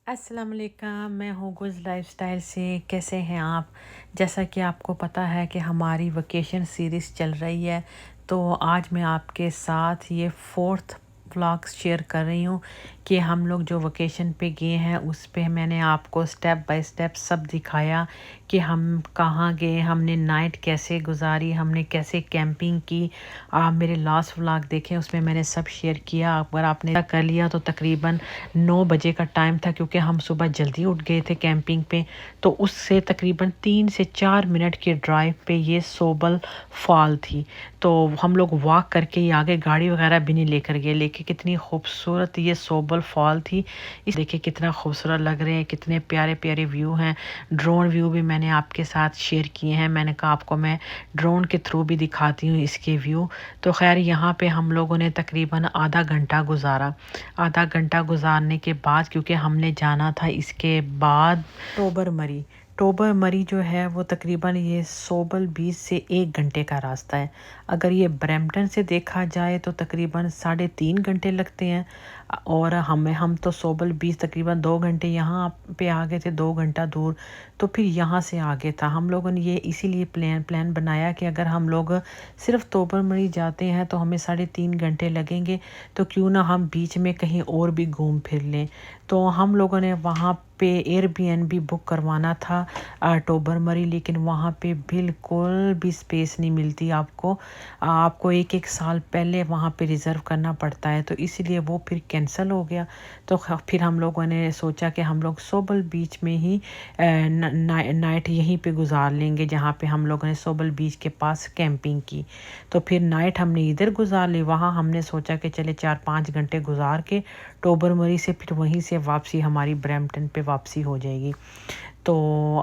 अस्सलाम वालेकुम, मैं हूँ गुज लाइफस्टाइल से। कैसे हैं आप? जैसा कि आपको पता है कि हमारी वेकेशन सीरीज़ चल रही है, तो आज मैं आपके साथ ये फोर्थ व्लॉग्स शेयर कर रही हूँ कि हम लोग जो वेकेशन पे गए हैं उस पे मैंने आपको स्टेप बाय स्टेप सब दिखाया कि हम कहाँ गए, हमने नाइट कैसे गुजारी, हमने कैसे कैंपिंग की। आप मेरे लास्ट व्लॉग देखें, उसमें मैंने सब शेयर किया। अगर आपने कर लिया तो तकरीबन 9 बजे का टाइम था, क्योंकि हम सुबह जल्दी उठ गए थे कैंपिंग पे। तो उससे तकरीबन 3 से 4 मिनट की ड्राइव पे ये सोबल फॉल थी। तो हम लोग वॉक करके ही आगे, गाड़ी वगैरह भी नहीं लेकर गए। लेके कितनी खूबसूरत ये सोबल फॉल थी। इस देखिए कितना खूबसूरत लग रहे हैं, कितने प्यारे प्यारे व्यू हैं। ड्रोन व्यू भी मैंने आपके साथ शेयर किए हैं। मैंने कहा आपको मैं ड्रोन के थ्रू भी दिखाती हूँ इसके व्यू। तो खैर यहाँ पे हम लोगों ने तकरीबन आधा घंटा गुजारा। आधा घंटा गुजारने के बाद, क्योंकि हमने जाना था इसके बाद टोबर मरी। टोबर मरी जो है वो तकरीबन ये सोबल बीच से 1 घंटे का रास्ता है। अगर ये ब्रैम्पटन से देखा जाए तो तकरीबन 3.5 घंटे लगते हैं। और हम तो सोबल बीच तकरीबन 2 घंटे यहाँ पे आ गए थे, 2 घंटा दूर। तो फिर यहाँ से आगे था। हम लोगों ने ये इसीलिए प्लान बनाया कि अगर हम लोग सिर्फ तोबर मरी जाते हैं तो हमें 3.5 घंटे लगेंगे, तो क्यों ना हम बीच में कहीं और भी घूम फिर लें। तो हम लोगों ने वहाँ पे एयरबीएनबी बुक करवाना था टोबर मरी, लेकिन वहाँ पे बिल्कुल भी स्पेस नहीं मिलती आपको। आपको एक एक साल पहले वहाँ पे रिज़र्व करना पड़ता है, तो इसलिए वो फिर कैंसिल हो गया। तो फिर हम लोगों ने सोचा कि हम लोग सोबल बीच में ही नाइट यहीं पे गुजार लेंगे, जहाँ पे हम लोगों ने सोबल बीच के पास कैंपिंग की। तो फिर नाइट हमने इधर गुजार ली। वहाँ हमने सोचा कि चले 4-5 घंटे गुजार के टोबर मरी से फिर वहीं से वापसी हमारी ब्रैम्पटन पे वापसी हो जाएगी। तो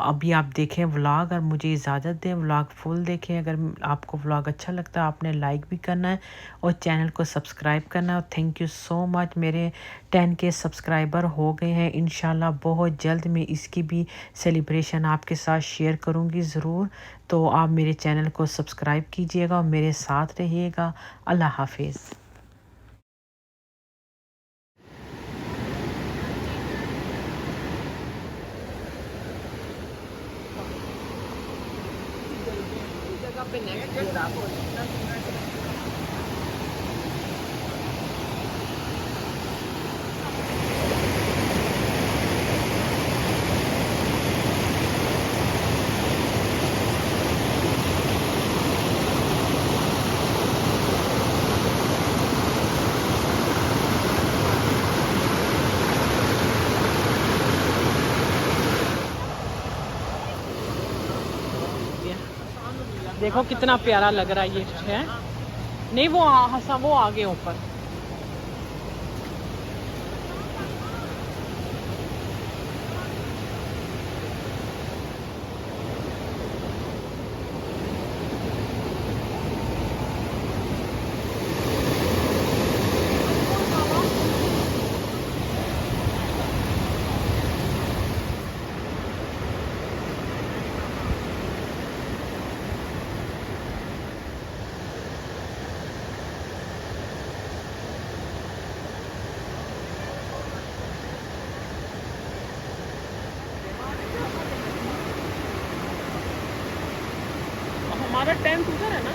अभी आप देखें व्लॉग और मुझे इजाज़त दें, व्लॉग फुल देखें। अगर आपको व्लॉग अच्छा लगता है आपने लाइक भी करना है और चैनल को सब्सक्राइब करना है। थैंक यू सो मच, मेरे 10K सब्सक्राइबर हो गए हैं। इंशाल्लाह बहुत जल्द मैं इसकी भी सेलिब्रेशन आपके साथ शेयर करूँगी ज़रूर। तो आप मेरे चैनल को सब्सक्राइब कीजिएगा और मेरे साथ रहिएगा। अल्लाह हाफिज़। देखो कितना प्यारा लग रहा है ये है। नहीं वो हंसा वो आगे ऊपर। हमारा टेंट उधर है ना।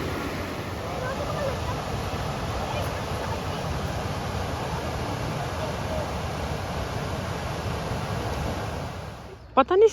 पता नहीं